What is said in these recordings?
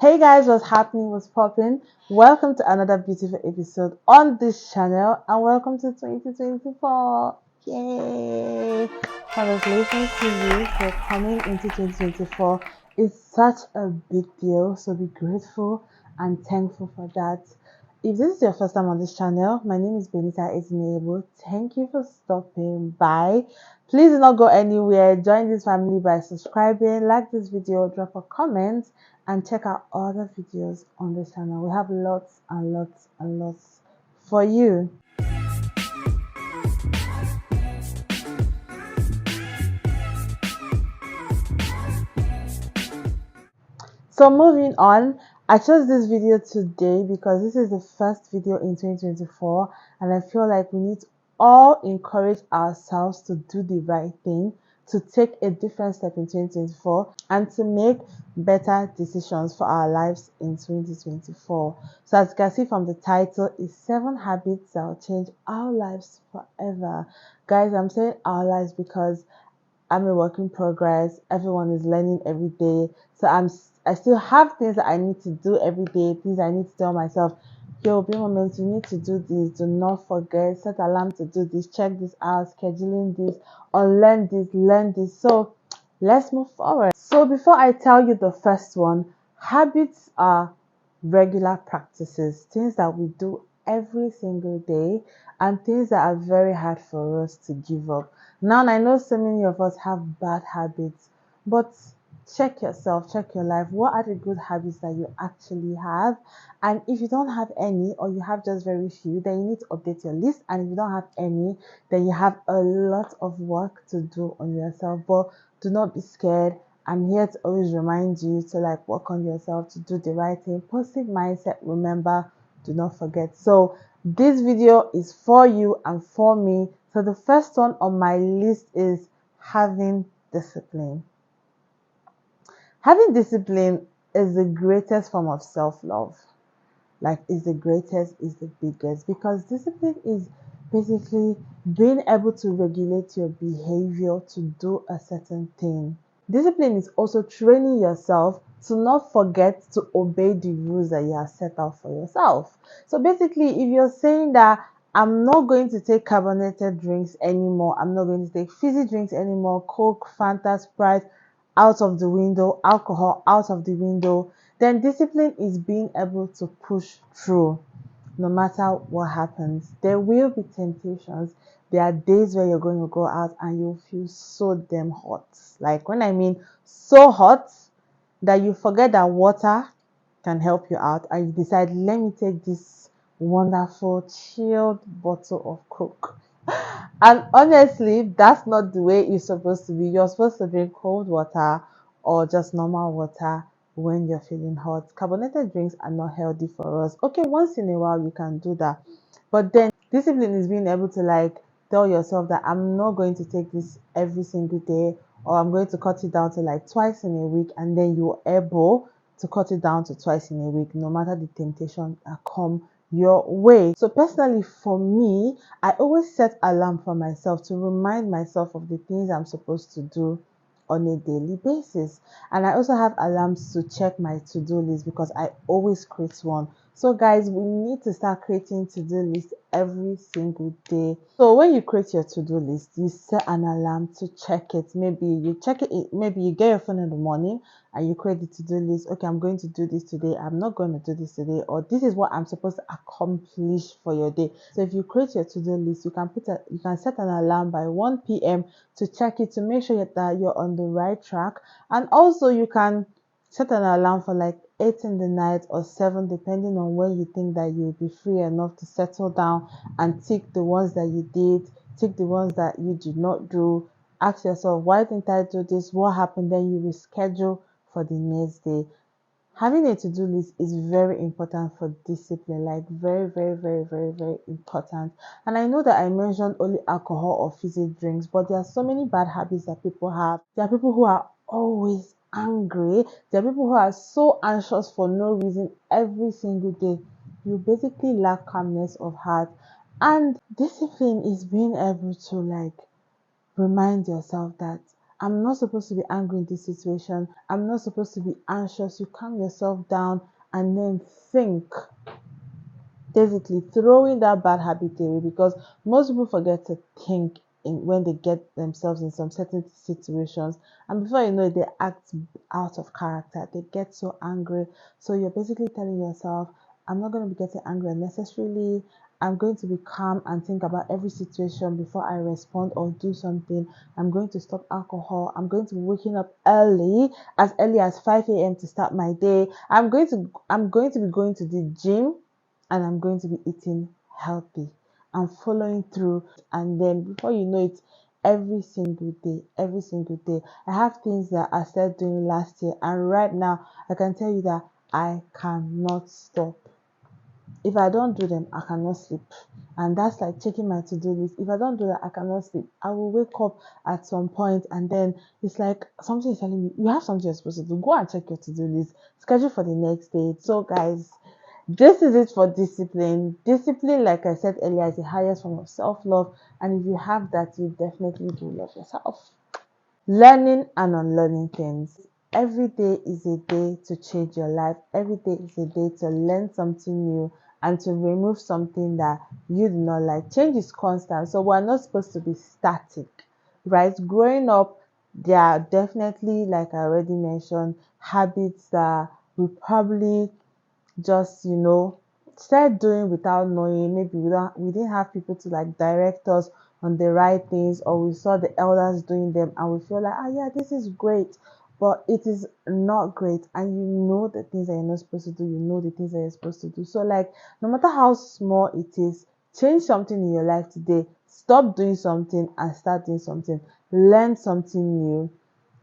Hey guys, what's happening? What's popping? Welcome to another beautiful episode on this channel and welcome to 2024. Yay! Congratulations to you for coming into 2024. It's such a big deal, so be grateful and thankful for that. If this is your first time on this channel, my name is Benita Ezinebo. Thank you for stopping by. Please do not go anywhere. Join this family by subscribing, like this video, drop a comment, and check out other videos on this channel. We have lots and lots and lots for you. So moving on, I chose this video today because this is the first video in 2024 and I feel like we need to all encourage ourselves to do the right thing, to take a different step in 2024 and to make better decisions for our lives in 2024. So as you can see from the title, is 7 habits that will change our lives forever. Guys, I'm saying our lives because I'm a work in progress. Everyone is learning every day. So I still have things that I need to do every day, things I need to tell myself, yo, be moments, you need to do this, do not forget, set alarm to do this, check this out, scheduling this, unlearn this, learn this. So let's move forward. So before I tell you the first one, habits are regular practices, things that we do every single day and things that are very hard for us to give up. Now, I know so many of us have bad habits, but check yourself, check your life. What are the good habits that you actually have? And if you don't have any, or you have just very few, then you need to update your list. And if you don't have any, then you have a lot of work to do on yourself. But do not be scared. I'm here to always remind you to work on yourself, to do the right thing. Positive mindset, remember, do not forget. So this video is for you and for me. So the first one on my list is having discipline. Having discipline is the greatest form of self-love. Is the greatest, is the biggest, because discipline is basically being able to regulate your behavior to do a certain thing. Discipline is also training yourself to not forget to obey the rules that you have set out for yourself. So basically, if you're saying that I'm not going to take carbonated drinks anymore, I'm not going to take fizzy drinks anymore, Coke, Fanta, Sprite, out of the window, alcohol out of the window, then discipline is being able to push through no matter what happens. There will be temptations. There are days where you're going to go out and you'll feel so damn hot. Like when I mean so hot that you forget that water can help you out and you decide, let me take this wonderful chilled bottle of Coke. And honestly, that's not the way it's supposed to be. You're supposed to drink cold water or just normal water when you're feeling hot. Carbonated drinks are not healthy for us. Okay, once in a while you can do that. But then discipline is being able to tell yourself that I'm not going to take this every single day, or I'm going to cut it down to twice in a week, and then you're able to cut it down to twice in a week, no matter the temptation that come your way. So personally for me, I always set alarm for myself to remind myself of the things I'm supposed to do on a daily basis. And I also have alarms to check my to-do list because I always create one. So guys, we need to start creating to-do lists every single day. So when you create your to-do list, you set an alarm to check it. Maybe you check it, maybe you get your phone in the morning and you create the to-do list. Okay, I'm going to do this today. I'm not going to do this today. Or this is what I'm supposed to accomplish for your day. So if you create your to-do list, you can set an alarm by 1 p.m. to check it, to make sure that you're on the right track. And also you can set an alarm for 8 in the night or 7, depending on when you think that you'll be free enough to settle down and tick the ones that you did, tick the ones that you did not do. Ask yourself, why didn't I do this? What happened? Then you reschedule for the next day. Having a to-do list is very important for discipline, very, very, very, very, very important. And I know that I mentioned only alcohol or fizzy drinks, but there are so many bad habits that people have. There are people who are always angry. There are people who are so anxious for no reason every single day. You basically lack calmness of heart. And discipline is being able to remind yourself that I'm not supposed to be angry in this situation. I'm not supposed to be anxious. You calm yourself down and then think, basically throwing that bad habit away, because most people forget to think when they get themselves in some certain situations, and before you know it, they act out of character, they get so angry. So you're basically telling yourself, I'm not going to be getting angry unnecessarily. I'm going to be calm and think about every situation before I respond or do something. I'm going to stop alcohol. I'm going to be waking up early as 5 a.m. to start my day. I'm going to be going to the gym, and I'm going to be eating healthy and following through. And then before you know it, every single day, I have things that I started doing last year, and right now I can tell you that I cannot stop. If I don't do them, I cannot sleep. And that's like checking my to-do list. If I don't do that, I cannot sleep. I will wake up at some point, and then it's like something is telling me, you have something you're supposed to do. Go and check your to-do list, schedule for the next day. So guys, this is it for discipline. Discipline, like I said earlier, is the highest form of self-love. And if you have that, you definitely do love yourself. Learning and unlearning things. Every day is a day to change your life. Every day is a day to learn something new and to remove something that you do not like. Change is constant, so we're not supposed to be static, right? Growing up, there are definitely, like I already mentioned, habits that we probably just start doing without knowing. Maybe we didn't have people to like direct us on the right things, or we saw the elders doing them and we feel like, ah, yeah, this is great, but it is not great. And you know the things that you're not supposed to do, you know the things that you're supposed to do. So like, no matter how small it is, change something in your life today. Stop doing something and start doing something. Learn something new.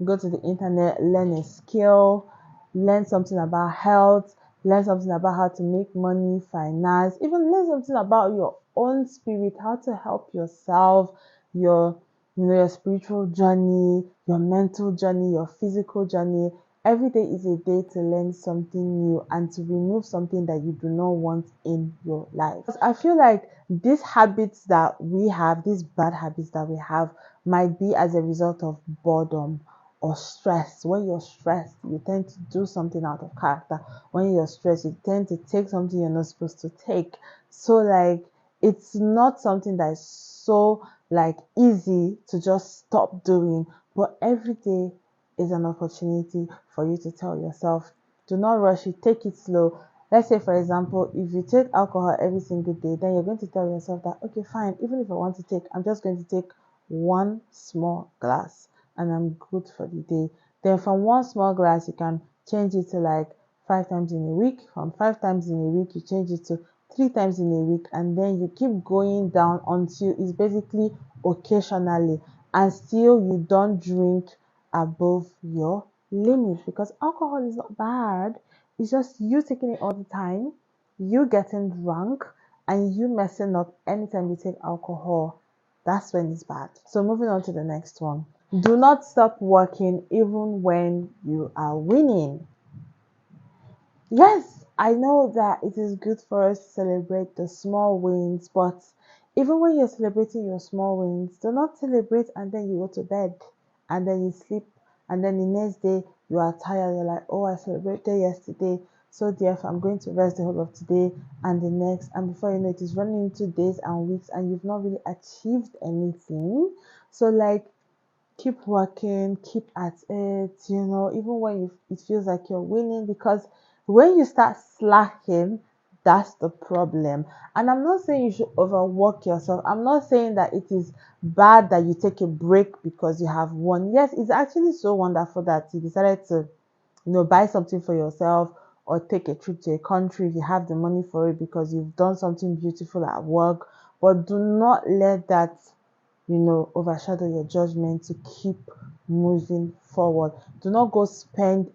Go to the internet, learn a skill, learn something about health, learn something about how to make money, finance, even learn something about your own spirit, how to help yourself, your your spiritual journey, your mental journey, your physical journey. Every day is a day to learn something new and to remove something that you do not want in your life. I feel like these habits that we have, these bad habits that we have, might be as a result of boredom or stress. When you're stressed, you tend to do something out of character. When you're stressed, you tend to take something you're not supposed to take. So like, it's not something that is so like easy to just stop doing, but every day is an opportunity for you to tell yourself, do not rush it, take it slow. Let's say, for example, if you take alcohol every single day, then you're going to tell yourself that, okay, fine, even if I want to take, I'm just going to take one small glass and I'm good for the day. Then from one small glass, you can change it to like 5 times in a week. From 5 times in a week, you change it to 3 times in a week, and then you keep going down until it's basically occasionally, and still you don't drink above your limit, because alcohol is not bad. It's just you taking it all the time, you getting drunk, and you messing up anytime you take alcohol. That's when it's bad. So moving on to the next one. Do not stop working even when you are winning. Yes, I know that it is good for us to celebrate the small wins, but even when you're celebrating your small wins, do not celebrate and then you go to bed and then you sleep, and then the next day you are tired. You're like, oh, I celebrated yesterday, so therefore I'm going to rest the whole of today and the next. And before you know it, it's running into days and weeks and you've not really achieved anything. So, like, keep working, keep at it, even when it feels like you're winning, because when you start slacking, that's the problem. And I'm not saying you should overwork yourself. I'm not saying that it is bad that you take a break because you have won. Yes, it's actually so wonderful that you decided to, buy something for yourself or take a trip to a country if you have the money for it because you've done something beautiful at work. But do not let that overshadow your judgment to keep moving forward. Do not go spend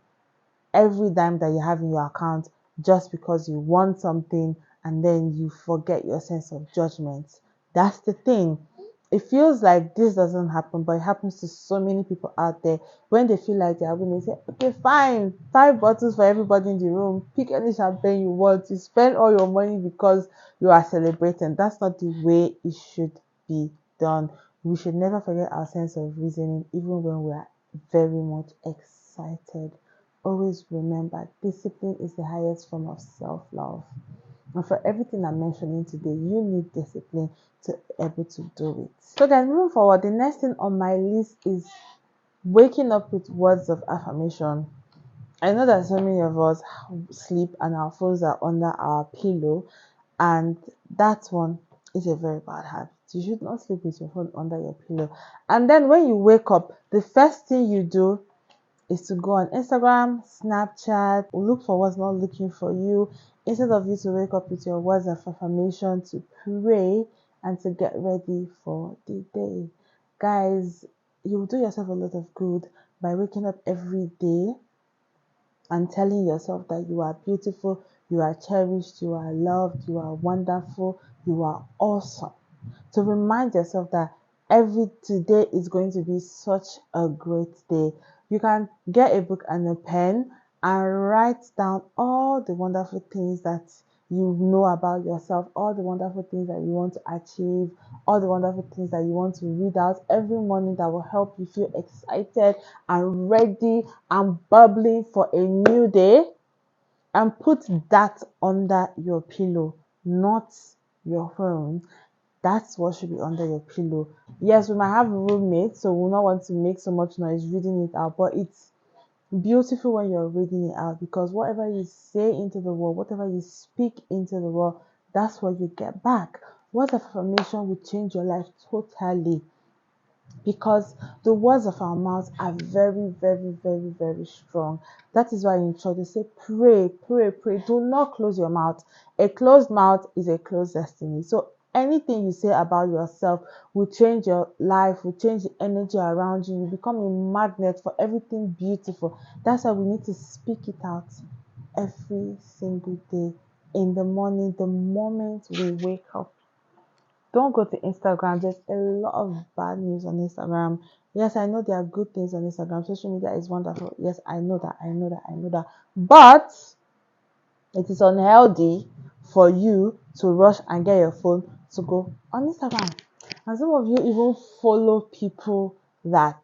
every dime that you have in your account just because you want something and then you forget your sense of judgment. That's the thing. It feels like this doesn't happen, but it happens to so many people out there. When they feel like they are winning, they say, okay, fine, 5 bottles for everybody in the room. Pick any champagne you want. You spend all your money because you are celebrating. That's not the way it should be done. We should never forget our sense of reasoning, even when we are very much excited. Always remember, discipline is the highest form of self-love. And for everything I'm mentioning today, you need discipline to be able to do it. So then moving forward, the next thing on my list is waking up with words of affirmation. I know that so many of us sleep and our phones are under our pillow, and that one is a very bad habit. You should not sleep with your phone under your pillow. And then when you wake up, the first thing you do is to go on Instagram, Snapchat, look for what's not looking for you, instead of you to wake up with your words of affirmation, to pray and to get ready for the day. Guys, you will do yourself a lot of good by waking up every day and telling yourself that you are beautiful, you are cherished, you are loved, you are wonderful, you are awesome. To remind yourself that every today is going to be such a great day. You can get a book and a pen and write down all the wonderful things that you know about yourself, all the wonderful things that you want to achieve, all the wonderful things that you want to read out every morning that will help you feel excited and ready and bubbling for a new day, and put that under your pillow, not your phone. That's what should be under your pillow. Yes, we might have roommates, so we'll not want to make so much noise reading it out, but it's beautiful when you're reading it out, because whatever you say into the world, whatever you speak into the world, that's what you get back. What affirmation will change your life totally, because the words of our mouths are very, very, very, very strong. That is why in church they say, pray, pray, pray. Do not close your mouth. A closed mouth is a closed destiny. So anything you say about yourself will change your life, will change the energy around you. You become a magnet for everything beautiful. That's why we need to speak it out every single day. In the morning, the moment we wake up, don't go to Instagram. There's a lot of bad news on Instagram. Yes, I know there are good things on Instagram. Social media is wonderful. Yes, I know that. I know that. I know that. But it is unhealthy for you to rush and get your phone to go on Instagram. And some of you even follow people that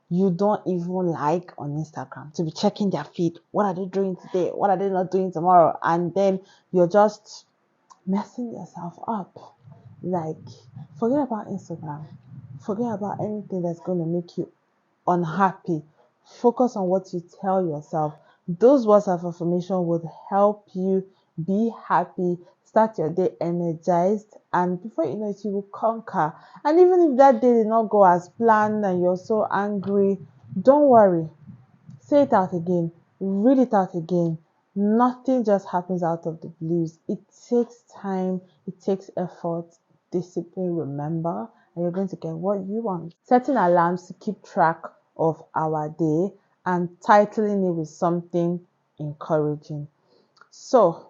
you don't even like on Instagram to be checking their feed. What are they doing today? What are they not doing tomorrow? And then you're just messing yourself up. Like, forget about Instagram. Forget about anything that's going to make you unhappy. Focus on what you tell yourself. Those words of affirmation would help you be happy, start your day energized, and before you know it, you will conquer. And even if that day did not go as planned and you're so angry, don't worry. Say it out again, read it out again. Nothing just happens out of the blues. It takes time, it takes effort, discipline, remember, and you're going to get what you want. Setting alarms to keep track of our day and titling it with something encouraging. So,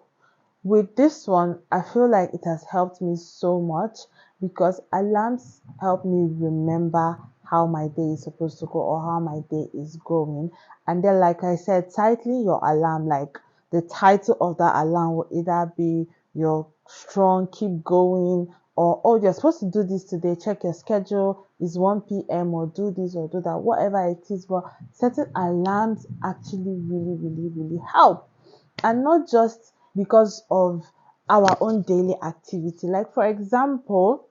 with this one, I feel like it has helped me so much, because alarms help me remember how my day is supposed to go or how my day is going. And then, like I said, titling your alarm, like the title of that alarm will either be your strong, keep going, or oh, you're supposed to do this today, check your schedule, is 1 p.m., or do this or do that, whatever it is. But setting alarms actually really, really, really help. And not just because of our own daily activity. Like, for example,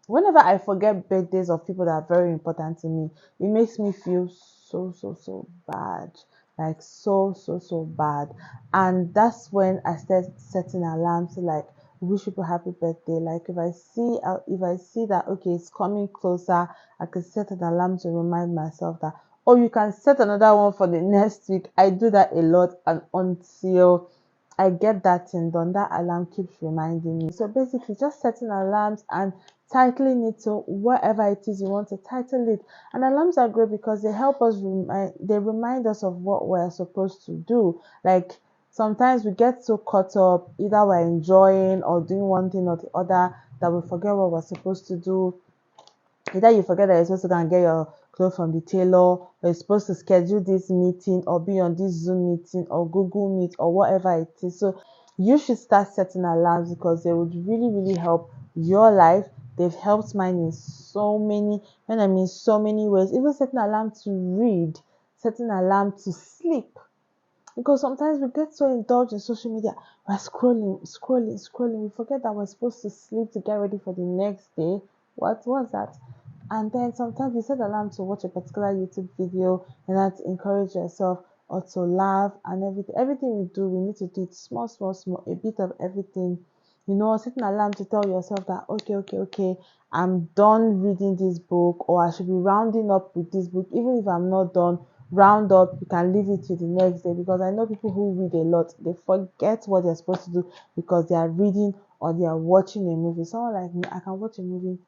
whenever I forget birthdays of people that are very important to me, it makes me feel so, so, so bad. Like, so, so, so bad. And that's when I start setting alarms to, like, wish people happy birthday. Like, if I see that okay, it's coming closer, I can set an alarm to remind myself that, oh, you can set another one for the next week. I do that a lot, and until I get that thing done, that alarm keeps reminding me. So basically, just setting alarms and titling it to whatever it is you want to title it. And alarms are great because they help us they remind us of what we're supposed to do. Like, sometimes we get so caught up, either we're enjoying or doing one thing or the other, that we forget what we're supposed to do. Either you forget that you're supposed to go and get your clothes from the tailor, or you're supposed to schedule this meeting or be on this Zoom meeting or Google Meet or whatever it is. So you should start setting alarms, because they would really, really help your life, They've helped mine in so many, when I mean so many ways. Even setting alarm to read, setting alarm to sleep. Because sometimes we get so indulged in social media, we're scrolling. We forget that we're supposed to sleep to get ready for the next day. What was that? And then sometimes you set alarm to watch a particular YouTube video and that to encourage yourself or to laugh and everything. Everything we do, we need to do it small, a bit of everything. Set an alarm to tell yourself that okay, I'm done reading this book, or I should be rounding up with this book. Even if I'm not done, round up, you can leave it to the next day, because I know people who read a lot, they forget what they're supposed to do because they are reading or they are watching a movie. Someone like me, I can watch a movie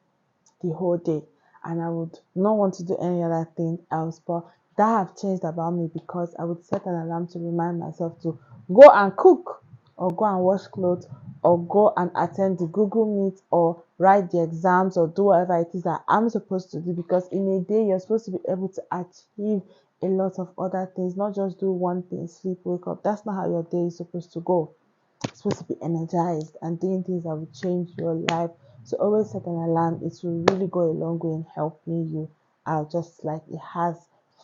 the whole day and I would not want to do any other thing else. But that have changed about me, because I would set an alarm to remind myself to go and cook, or go and wash clothes, or go and attend the Google Meet, or write the exams, or do whatever it is that I'm supposed to do. Because in a day you're supposed to be able to achieve a lot of other things, not just do one thing, sleep, wake up. That's not how your day is supposed to go. Supposed to be energized and doing things that will change your life. So always set an alarm. It will really go a long way in helping you out, just like it has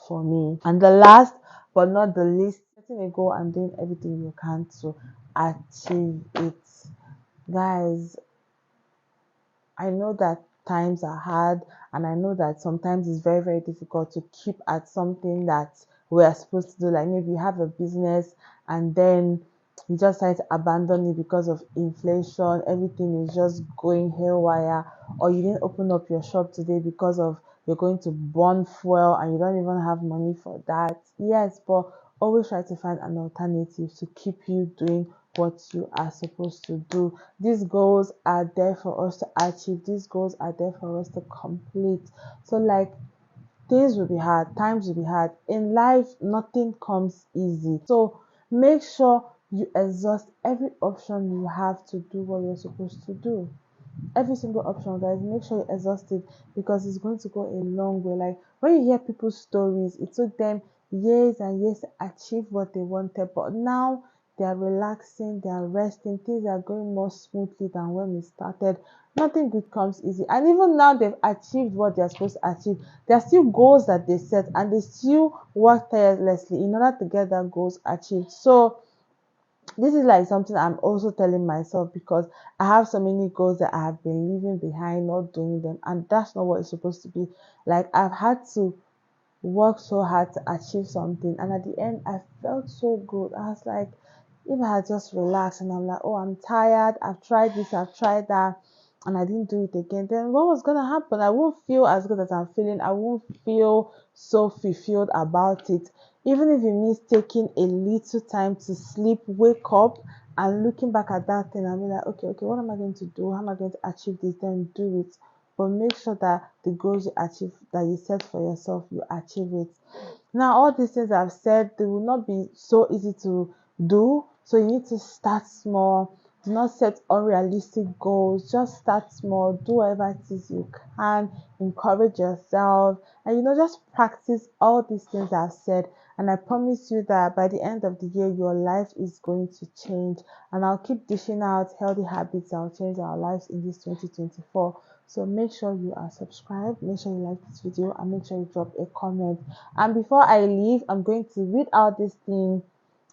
for me. And the last but not the least, setting a goal and doing everything you can to achieve it. Guys, I know that times are hard, and I know that sometimes it's very difficult to keep at something that we are supposed to do. Like maybe you have a business and then you just try to abandon it because of inflation, everything is just going haywire, or you didn't open up your shop today because of you're going to burn fuel and you don't even have money for that. Yes, but always try to find an alternative to keep you doing what you are supposed to do. These goals are there for us to achieve, these goals are there for us to complete. So, like, things will be hard, times will be hard. In life, nothing comes easy. So, make sure you exhaust every option you have to do what you're supposed to do. Every single option, guys, make sure you exhaust it, because it's going to go a long way. Like when you hear people's stories, it took them years and years to achieve what they wanted, but now they are relaxing, they are resting, things are going more smoothly than when we started. Nothing good comes easy, and even now they've achieved what they're supposed to achieve. There are still goals that they set, and they still work tirelessly in order to get that goals achieved. So this is like something I'm also telling myself, because I have so many goals that I have been leaving behind, not doing them, and that's not what it's supposed to be. Like I've had to work so hard to achieve something, and at the end I felt so good. I was like, if I had just relaxed and I'm like, oh, I'm tired, I've tried this, I've tried that, and I didn't do it again, then what was gonna happen? I won't feel as good as I'm feeling. I won't feel so fulfilled about it. Even if it means taking a little time to sleep, wake up, and looking back at that thing and be like, okay, what am I going to do? How am I going to achieve this? Then do it. But make sure that the goals you achieve, that you set for yourself, you achieve it. Now, all these things I've said, they will not be so easy to do. So you need to start small. Do not set unrealistic goals. Just start small. Do whatever it is you can. Encourage yourself. And just practice all these things I've said. And I promise you that by the end of the year, your life is going to change. And I'll keep dishing out healthy habits that will change our lives in this 2024. So make sure you are subscribed, make sure you like this video, and make sure you drop a comment. And before I leave, I'm going to read out this thing,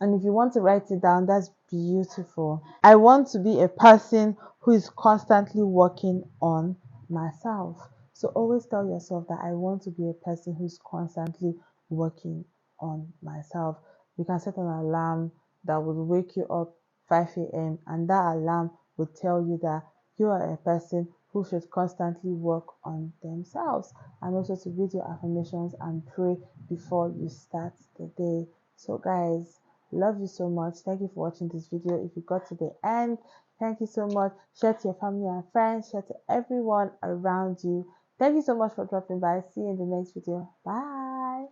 and if you want to write it down, that's beautiful. I want to be a person who is constantly working on myself. So always tell yourself that I want to be a person who's constantly working on myself. You can set an alarm that will wake you up 5 a.m., and that alarm will tell you that you are a person who should constantly work on themselves, and also to read your affirmations and pray before you start the day. So guys, love you so much. Thank you for watching this video. If you got to the end, thank you so much. Share to your family and friends, share to everyone around you. Thank you so much for dropping by. See you in the next video. Bye.